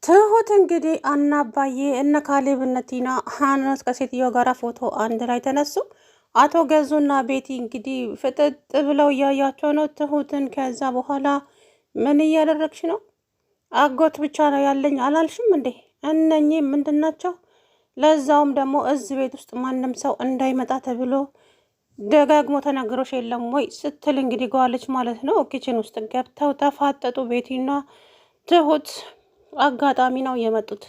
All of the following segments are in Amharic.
ትሁት እንግዲህ አናባዬ እነ ካሌብ እነ ቲና ሀናስ ከሴትዮ ጋር ፎቶ አንድ ላይ ተነሱ። አቶ ገዙና ቤቲ እንግዲህ ፍጥጥ ብለው እያያቸው ነው ትሁትን። ከዛ በኋላ ምን እያደረግሽ ነው? አጎት ብቻ ነው ያለኝ አላልሽም እንዴ? እነኚህ ምንድን ናቸው? ለዛውም ደግሞ እዚህ ቤት ውስጥ ማንም ሰው እንዳይመጣ ተብሎ ደጋግሞ ተነግሮሽ የለም ወይ ስትል እንግዲህ ጓለች ማለት ነው። ኪችን ውስጥ ገብተው ተፋጠጡ ቤቲና ትሁት። አጋጣሚ ነው የመጡት።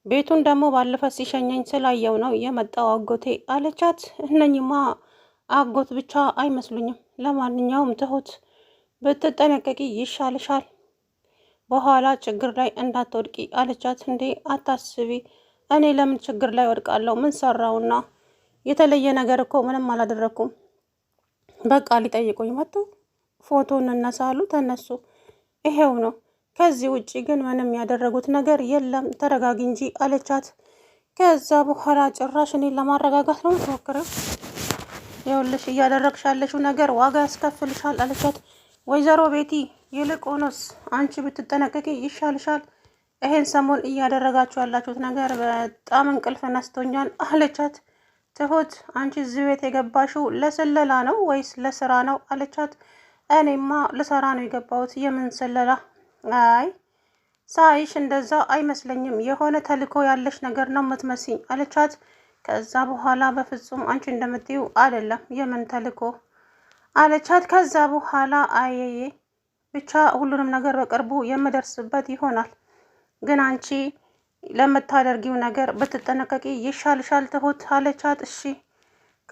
ቤቱን ደግሞ ባለፈ ሲሸኘኝ ስላየው ነው የመጣው አጎቴ አለቻት። እነኝማ አጎት ብቻ አይመስሉኝም። ለማንኛውም ትሁት ብትጠነቀቂ ይሻልሻል፣ በኋላ ችግር ላይ እንዳትወድቂ አለቻት። እንዴ አታስቢ፣ እኔ ለምን ችግር ላይ ወድቃለሁ? ምን ሰራውና? የተለየ ነገር እኮ ምንም አላደረኩም። በቃ ሊጠይቁኝ መጡ፣ ፎቶ እንነሳሉ፣ ተነሱ፣ ይሄው ነው። ከዚህ ውጪ ግን ምንም ያደረጉት ነገር የለም። ተረጋጊ እንጂ አለቻት። ከዛ በኋላ ጭራሽ እኔን ለማረጋጋት ነው የምትሞክረው? ይኸውልሽ እያደረግሽ ያለሽው ነገር ዋጋ ያስከፍልሻል አለቻት። ወይዘሮ ቤቲ ይልቁንስ አንቺ ብትጠነቀቂ ይሻልሻል። ይሄን ሰሞን እያደረጋችሁ ያላችሁት ነገር በጣም እንቅልፍ ነስቶኛል አለቻት። ትሁት አንቺ እዚህ ቤት የገባሽው ለስለላ ነው ወይስ ለስራ ነው አለቻት። እኔማ ልሰራ ነው የገባሁት። የምን ስለላ? አይ ሳይሽ እንደዛ አይመስለኝም፣ የሆነ ተልኮ ያለሽ ነገር ነው የምትመስኝ አለቻት። ከዛ በኋላ በፍጹም አንቺ እንደምትይው አይደለም፣ የምን ተልኮ አለቻት። ከዛ በኋላ አየዬ ብቻ ሁሉንም ነገር በቅርቡ የምደርስበት ይሆናል፣ ግን አንቺ ለምታደርጊው ነገር ብትጠነቀቂ ይሻልሻል ትሁት አለቻት። እሺ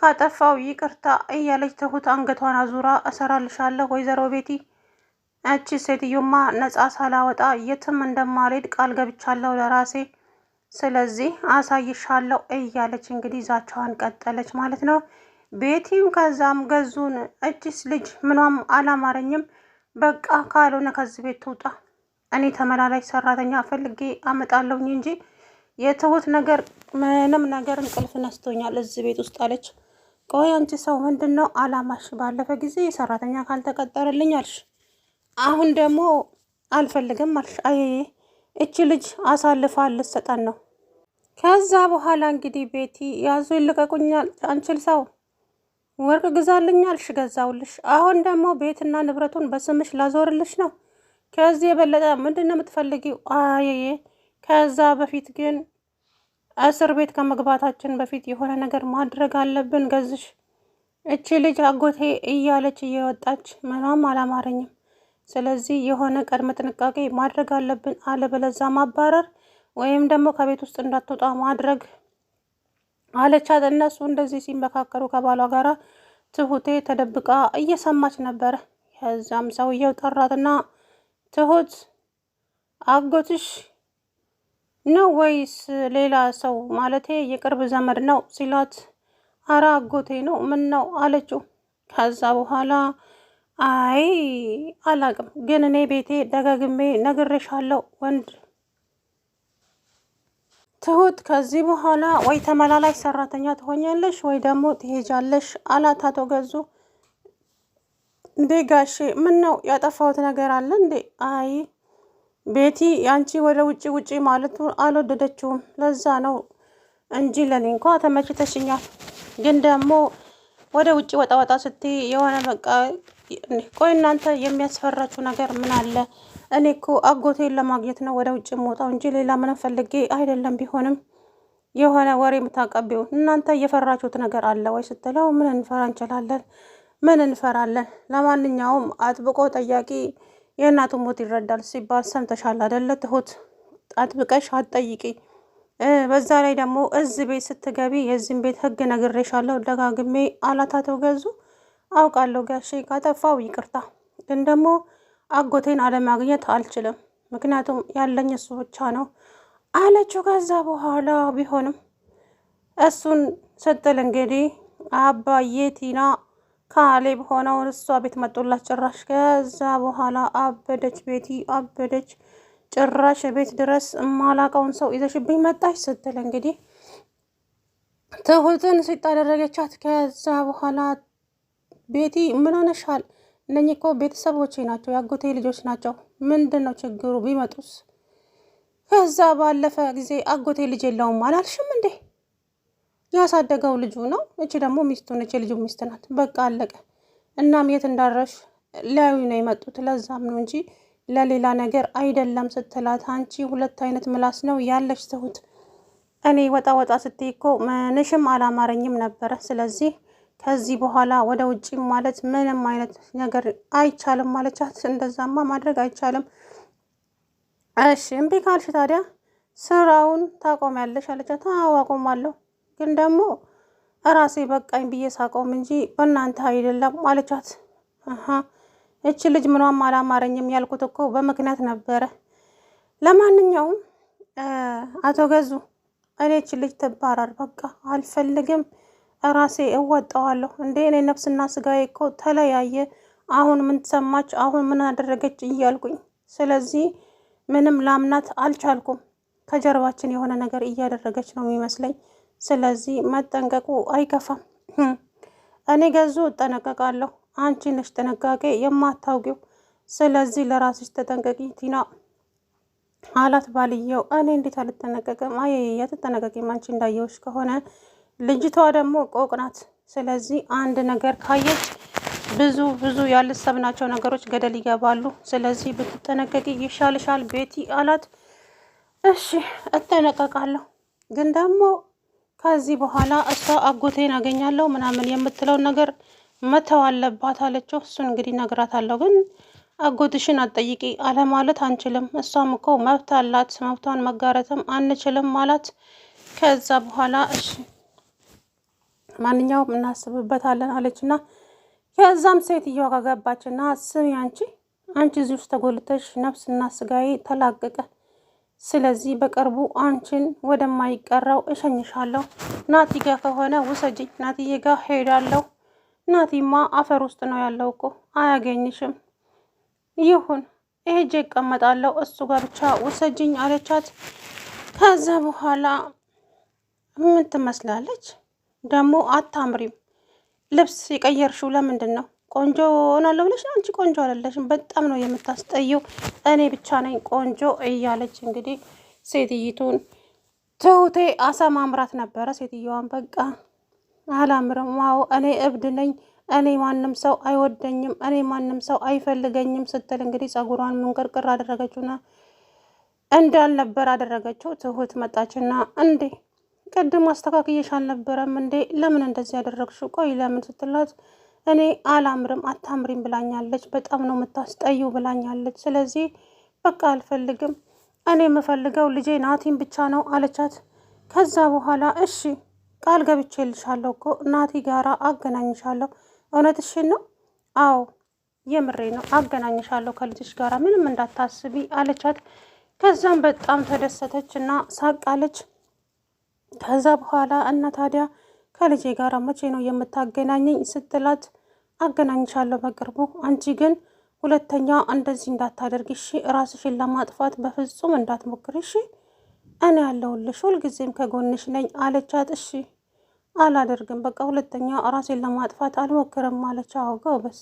ካጠፋው ይቅርታ እያለች ትሁት አንገቷን አዙራ እሰራልሻለሁ ወይዘሮ ቤቲ፣ እቺ ሴትዮማ ነጻ ሳላወጣ የትም እንደማልሄድ ቃል ገብቻለሁ ለራሴ፣ ስለዚህ አሳይሻለሁ እያለች እንግዲህ ዛቻዋን ቀጠለች ማለት ነው ቤቲም። ከዛም ገዙን እቺስ ልጅ ምኗም አላማረኝም፣ በቃ ካልሆነ ከዚህ ቤት ትውጣ፣ እኔ ተመላላሽ ሰራተኛ ፈልጌ አመጣለሁኝ እንጂ የትሁት ነገር ምንም ነገር እንቅልፍ ነስቶኛል እዚህ ቤት ውስጥ አለች። ቆይ አንቺ ሰው ምንድን ነው አላማሽ? ባለፈ ጊዜ ሰራተኛ ካልተቀጠረልኝ አልሽ፣ አሁን ደግሞ አልፈልግም አልሽ። አየዬ እቺ ልጅ አሳልፋ ልትሰጠን ነው። ከዛ በኋላ እንግዲህ ቤቲ ያዙ ይልቀቁኛል፣ አንችል ሰው ወርቅ ግዛልኝ አልሽ፣ ገዛውልሽ። አሁን ደግሞ ቤትና ንብረቱን በስምሽ ላዞርልሽ ነው። ከዚህ የበለጠ ምንድን ነው የምትፈልጊው? አየዬ ከዛ በፊት ግን እስር ቤት ከመግባታችን በፊት የሆነ ነገር ማድረግ አለብን። ገዝሽ እቺ ልጅ አጎቴ እያለች እየወጣች ምኗም አላማረኝም፣ ስለዚህ የሆነ ቅድመ ጥንቃቄ ማድረግ አለብን፣ አለበለዛ ማባረር ወይም ደግሞ ከቤት ውስጥ እንዳትወጣ ማድረግ አለቻት። እነሱ እንደዚህ ሲመካከሩ ከባሏ ጋር ትሁቴ ተደብቃ እየሰማች ነበረ። ከዛም ሰውየው ጠራትና ትሁት አጎትሽ ነው ወይስ ሌላ ሰው ማለቴ የቅርብ ዘመድ ነው ሲላት፣ አረ አጎቴ ነው። ምን ነው አለችው። ከዛ በኋላ አይ አላቅም፣ ግን እኔ ቤቴ ደጋግሜ ነግሬሻለሁ ወንድ ትሁት፣ ከዚህ በኋላ ወይ ተመላላሽ ሰራተኛ ትሆኛለሽ ወይ ደግሞ ትሄጃለሽ አላት አቶ ገዙ። እንዴ ጋሼ ምን ነው ያጠፋሁት ነገር አለ እንዴ? አይ ቤቲ ያንቺ ወደ ውጪ ማለቱ አልወደደችውም፣ ለዛ ነው እንጂ ለኔ እንኳ ተመችተሽኛል። ግን ደግሞ ወደ ውጪ ወጣ ስትይ የሆነ በቃ ቆይ እናንተ የሚያስፈራችሁ ነገር ምን አለ? እኔ እኮ አጎቴን ለማግኘት ነው ወደ ውጭ የምወጣው እንጂ ሌላ ምንም ፈልጌ አይደለም። ቢሆንም የሆነ ወሬ የምታቀቢው እናንተ እየፈራችሁት ነገር አለ ወይ ስትለው፣ ምን እንፈራ እንችላለን? ምን እንፈራለን? ለማንኛውም አጥብቆ ጠያቂ የእናቱ ሞት ይረዳል ሲባል ሰምተሻል አይደለ ትሁት? አጥብቀሽ አትጠይቂ። በዛ ላይ ደግሞ እዚህ ቤት ስትገቢ የዚህም ቤት ህግ ነግሬሻለሁ ደጋግሜ አላት አቶ ገዙ። አውቃለሁ ጋሼ ካጠፋው ይቅርታ፣ ግን ደግሞ አጎቴን አለማግኘት አልችልም፣ ምክንያቱም ያለኝ እሱ ብቻ ነው አለችው። ከዛ በኋላ ቢሆንም እሱን ስትል እንግዲህ አባዬ ቲና ካሌብ ሆነው እሷ ቤት መጡላት ጭራሽ። ከዛ በኋላ አበደች ቤቲ አበደች። ጭራሽ ቤት ድረስ ማላቀውን ሰው ይዘሽብኝ መጣች ስትል እንግዲህ ትሁትን ሲታደረገቻት። ከዛ በኋላ ቤቲ ምን ሆነሻል? እነኚህ እኮ ቤተሰቦቼ ናቸው፣ ያጎቴ ልጆች ናቸው። ምንድን ነው ችግሩ? ቢመጡስ? ከዛ ባለፈ ጊዜ አጎቴ ልጅ የለውም አላልሽም እንዴ? ያሳደገው ልጁ ነው። እቺ ደግሞ ሚስቱ ነች፣ የልጁ ሚስት ናት። በቃ አለቀ። እናም የት እንዳረሽ ሊያዩ ነው የመጡት። ለዛም ነው እንጂ ለሌላ ነገር አይደለም ስትላት፣ አንቺ ሁለት አይነት ምላስ ነው ያለሽ ትሁት። እኔ ወጣ ወጣ ስትይ እኮ ምንሽም አላማረኝም ነበረ። ስለዚህ ከዚህ በኋላ ወደ ውጭ ማለት ምንም አይነት ነገር አይቻልም ማለቻት። እንደዛማ ማድረግ አይቻልም። እሺ እምቢ ካልሽ ታዲያ ስራውን ታቆሚያለሽ አለቻት። አዎ አቆማለሁ፣ ግን ደግሞ እራሴ በቃኝ ብዬ ሳቆም እንጂ በእናንተ አይደለም አለቻት። እቺ ልጅ ምኗም አላማረኝም ያልኩት እኮ በምክንያት ነበረ። ለማንኛውም አቶ ገዙ እኔ እቺ ልጅ ትባራር፣ በቃ አልፈልግም፣ ራሴ እወጣዋለሁ። እንዴ እኔ ነፍስና ስጋዬ እኮ ተለያየ። አሁን ምን ተሰማች? አሁን ምን አደረገች እያልኩኝ፣ ስለዚህ ምንም ላምናት አልቻልኩም። ከጀርባችን የሆነ ነገር እያደረገች ነው የሚመስለኝ። ስለዚህ መጠንቀቁ አይከፋም። እኔ ገዙ እጠነቀቃለሁ፣ አንቺ ነሽ ጥንቃቄ የማታውቂው። ስለዚህ ለራስሽ ተጠንቀቂ ቲና አላት ባልየው። እኔ እንዴት አልጠነቀቅም? አየየ ትጠነቀቂም አንቺ እንዳየውሽ ከሆነ ልጅቷ ደግሞ ቆቅ ናት። ስለዚህ አንድ ነገር ካየች ብዙ ያልሰብናቸው ነገሮች ገደል ይገባሉ። ስለዚህ ብትጠነቀቂ ይሻልሻል ቤቲ አላት። እሺ እጠነቀቃለሁ፣ ግን ደግሞ ከዚህ በኋላ እሷ አጎቴን አገኛለሁ ምናምን የምትለውን ነገር መተው አለባት አለችው። እሱን እንግዲህ እነግራታለሁ፣ ግን አጎትሽን አትጠይቂ አለማለት አንችልም። እሷም እኮ መብት አላት፣ መብቷን መጋረትም አንችልም አላት። ከዛ በኋላ እሺ ማንኛውም እናስብበታለን አለችና ከዛም ሴትዮዋ ከገባችና ስሚ አንቺ እዚህ ውስጥ ተጎልተሽ ነፍስና ስጋዬ ተላቀቀ። ስለዚህ በቅርቡ አንቺን ወደማይቀረው እሸኝሻለሁ። ናቲ ጋ ከሆነ ውሰጅኝ፣ ናቲዬ ጋር ሄዳለሁ። ናቲማ አፈር ውስጥ ነው ያለው እኮ አያገኝሽም። ይሁን ሄጄ እቀመጣለሁ፣ እሱ ጋር ብቻ ውሰጅኝ አለቻት። ከዛ በኋላ ምን ትመስላለች ደግሞ? አታምሪም። ልብስ የቀየርሽው ለምንድን ነው? ቆንጆ ሆናለሁ ብለሽ? አንቺ ቆንጆ አይደለሽም፣ በጣም ነው የምታስጠየው። እኔ ብቻ ነኝ ቆንጆ እያለች እንግዲህ ሴትይቱን ትሁቴ አሰማምራት ነበረ። ሴትየዋን በቃ አላምርም፣ ዋው እኔ እብድ ነኝ፣ እኔ ማንም ሰው አይወደኝም፣ እኔ ማንም ሰው አይፈልገኝም ስትል እንግዲህ ጸጉሯን ምንቅርቅር አደረገችውና እንዳልነበር አደረገችው። ትሁት መጣችና እንዴ ቅድም አስተካክየሽ አልነበረም እንዴ? ለምን እንደዚህ ያደረግሽው? ቆይ ለምን ስትላት እኔ አላምርም አታምሪም ብላኛለች፣ በጣም ነው የምታስጠዩ ብላኛለች። ስለዚህ በቃ አልፈልግም፣ እኔ የምፈልገው ልጄ ናቲን ብቻ ነው አለቻት። ከዛ በኋላ እሺ ቃል ገብቼልሻለሁ እኮ ናቲ ጋራ አገናኝሻለሁ። እውነትሽን ነው? አዎ የምሬ ነው፣ አገናኝሻለሁ ከልጅሽ ጋራ ምንም እንዳታስቢ አለቻት። ከዛም በጣም ተደሰተች እና ሳቃለች። ከዛ በኋላ እና ታዲያ ከልጄ ጋር መቼ ነው የምታገናኘኝ ስትላት አገናኝሻለሁ በቅርቡ፣ አንቺ ግን ሁለተኛ እንደዚህ እንዳታደርግ እሺ፣ ራስሽን ለማጥፋት በፍጹም እንዳትሞክር እሺ፣ እኔ ያለሁልሽ ሁልጊዜም ከጎንሽ ነኝ አለቻት። እሺ አላደርግም፣ በቃ ሁለተኛ ራሴን ለማጥፋት አልሞክርም አለች። አዎ ጎበዝ፣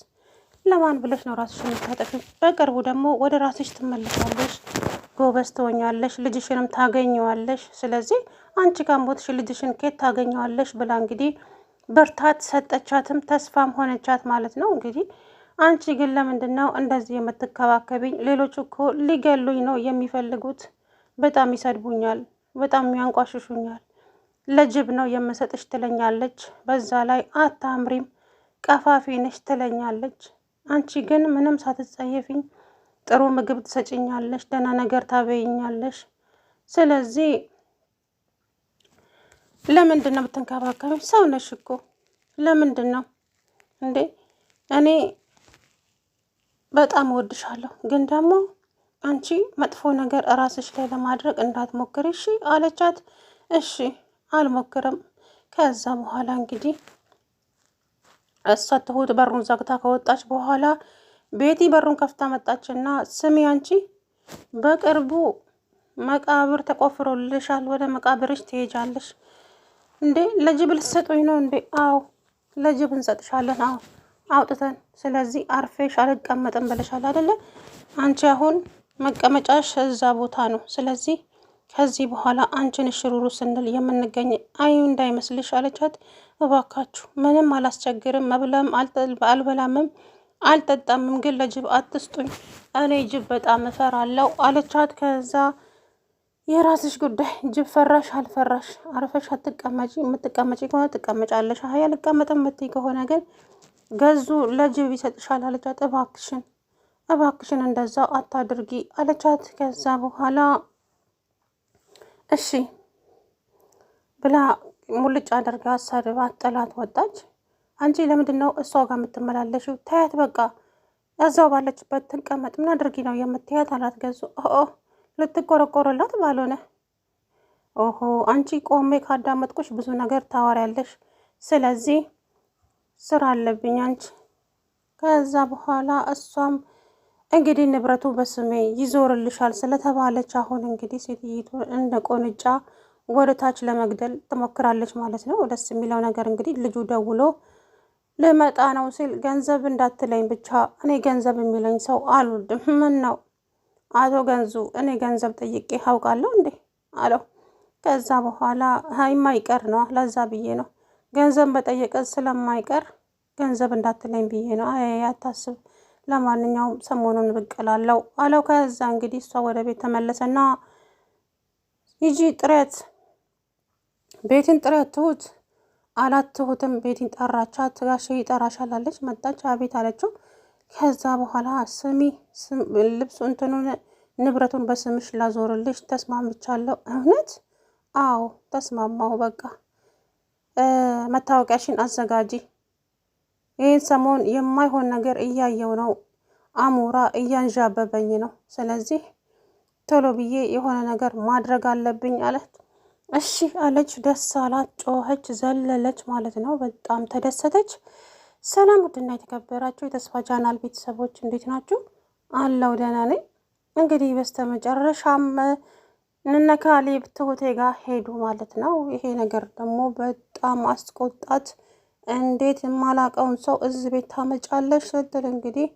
ለማን ብለሽ ነው ራስሽን የምታጠፊው? በቅርቡ ደግሞ ወደ ራስሽ ትመለሻለሽ፣ ጎበዝ ትሆኛለሽ፣ ልጅሽንም ታገኘዋለሽ። ስለዚህ አንቺ ካሞትሽ ልጅሽን ኬት ታገኘዋለሽ ብላ እንግዲህ ብርታት ሰጠቻትም ተስፋም ሆነቻት ማለት ነው። እንግዲህ አንቺ ግን ለምንድን ነው እንደዚህ የምትከባከቢኝ? ሌሎች እኮ ሊገሉኝ ነው የሚፈልጉት፣ በጣም ይሰድቡኛል፣ በጣም ያንቋሽሹኛል፣ ለጅብ ነው የምሰጥሽ ትለኛለች። በዛ ላይ አታምሪም፣ ቀፋፊ ነሽ ትለኛለች። አንቺ ግን ምንም ሳትጸየፊኝ ጥሩ ምግብ ትሰጭኛለሽ፣ ደህና ነገር ታበይኛለሽ። ስለዚህ ለምንድን ነው ብትንከባከቢኝ? ሰው ነሽ እኮ ለምንድን ነው እንዴ? እኔ በጣም እወድሻለሁ፣ ግን ደግሞ አንቺ መጥፎ ነገር እራስሽ ላይ ለማድረግ እንዳትሞክሪ እሺ አለቻት። እሺ አልሞክርም። ከዛ በኋላ እንግዲህ እሷ ትሁት በሩን ዘግታ ከወጣች በኋላ ቤቲ በሩን ከፍታ መጣችና ስሚ አንቺ በቅርቡ መቃብር ተቆፍሮልሻል፣ ወደ መቃብርሽ ትሄጃለሽ። እንዴ ለጅብ ልትሰጡኝ ነው እንዴ? አዎ ለጅብ እንሰጥሻለን፣ አዎ አውጥተን። ስለዚህ አርፌሽ አልቀመጥም ብለሻል አይደለ? አንቺ አሁን መቀመጫሽ እዛ ቦታ ነው። ስለዚህ ከዚህ በኋላ አንቺን ሽሩሩ ስንል የምንገኝ አዩ እንዳይመስልሽ አለቻት። እባካችሁ ምንም አላስቸግርም፣ መብላም አልበላምም አልጠጣምም፣ ግን ለጅብ አትስጡኝ፣ እኔ ጅብ በጣም እፈራለሁ አለቻት። ከዛ የራስሽ ጉዳይ፣ ጅብ ፈራሽ አልፈራሽ አርፈሽ አትቀመጪ፣ የምትቀመጪ ከሆነ ትቀመጫለሽ፣ አይ አልቀመጥም የምትይ ከሆነ ግን ገዙ ለጅብ ይሰጥሻል አለቻት። እባክሽን እባክሽን እንደዛው አታድርጊ አለቻት። ከዛ በኋላ እሺ ብላ ሙልጭ አድርጋ ሰድባት ጥላት ወጣች። አንቺ ለምንድን ነው እሷ ጋር የምትመላለሽው? ታያት በቃ እዛው ባለችበት ትቀመጥ። ምን አድርጊ ነው የምትያት አላት ገዙ። ኦ ልትቆረቆረላት ባልሆነ። ኦሆ አንቺ ቆሜ ካዳመጥኩሽ ብዙ ነገር ታወሪያለሽ፣ ስለዚህ ስራ አለብኝ አንቺ። ከዛ በኋላ እሷም እንግዲህ ንብረቱ በስሜ ይዞርልሻል ስለተባለች አሁን እንግዲህ ሴትይቱ እንደ ቆንጫ ወደ ታች ለመግደል ትሞክራለች ማለት ነው። ደስ የሚለው ነገር እንግዲህ ልጁ ደውሎ ልመጣ ነው ሲል ገንዘብ እንዳትለኝ ብቻ፣ እኔ ገንዘብ የሚለኝ ሰው አልወድም። ምን ነው አቶ ገንዙ እኔ ገንዘብ ጠይቄ አውቃለሁ እንዴ አለው። ከዛ በኋላ የማይቀር ነው ለዛ ብዬ ነው ገንዘብ በጠየቀ ስለማይቀር ገንዘብ እንዳትለኝ ብዬ ነው። አይ አታስብ፣ ለማንኛውም ሰሞኑን ብቅላለሁ አለው። ከዛ እንግዲህ እሷ ወደ ቤት ተመለሰና ሂጂ ጥሬት ቤትን ጥሬት ትሁት አላት። ትሁትም ቤትን ጠራቻት። ጋሼ ይጠራሻል አለች። መጣች። አቤት አለችው። ከዛ በኋላ ስሚ ልብሱ እንትኑን ንብረቱን በስምሽ ላዞርልሽ ተስማምቻለሁ። እውነት? አዎ ተስማማሁ። በቃ መታወቂያሽን አዘጋጂ። ይህን ሰሞን የማይሆን ነገር እያየው ነው፣ አሞራ እያንዣበበኝ ነው። ስለዚህ ቶሎ ብዬ የሆነ ነገር ማድረግ አለብኝ አለት። እሺ አለች። ደስ አላት። ጮኸች፣ ዘለለች ማለት ነው። በጣም ተደሰተች። ሰላም ውድና የተከበራችሁ የተስፋ ቻናል ቤተሰቦች እንዴት ናችሁ? አለው ደህና ነኝ። እንግዲህ በስተመጨረሻም እነ ካሌብ ትሁቴ ጋር ሄዱ ማለት ነው። ይሄ ነገር ደግሞ በጣም አስቆጣት። እንዴት የማላቀውን ሰው እዚህ ቤት ታመጫለሽ ስትል እንግዲህ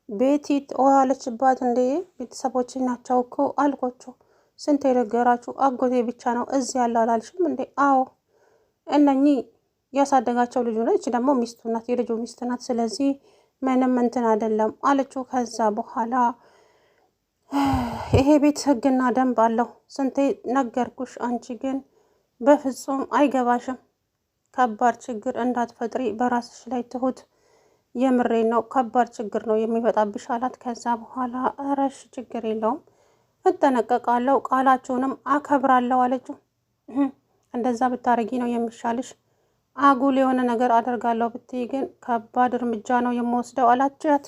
ቤቲ ዋለችባት። እንዴ ቤተሰቦች ናቸው እኮ አልኮቸው፣ ስንት የነገራችሁ አጎቴ ብቻ ነው እዚህ ያለው አላልሽም እንዴ? አዎ እነኚህ ያሳደጋቸው ልጁ ነች፣ ደግሞ ሚስቱ ናት፣ የልጁ ሚስት ናት። ስለዚህ ምንም እንትን አይደለም አለችው። ከዛ በኋላ ይሄ ቤት ህግና ደንብ አለው፣ ስንቴ ነገርኩሽ፣ አንቺ ግን በፍጹም አይገባሽም። ከባድ ችግር እንዳትፈጥሪ በራስሽ ላይ ትሁት፣ የምሬ ነው፣ ከባድ ችግር ነው የሚመጣብሽ አላት። ከዛ በኋላ እረሽ ችግር የለውም እጠነቀቃለሁ፣ ቃላችሁንም አከብራለሁ አለችው። እንደዛ ብታረጊ ነው የሚሻልሽ፣ አጉል የሆነ ነገር አደርጋለሁ ብትይ ግን ከባድ እርምጃ ነው የምወስደው አላችኋት።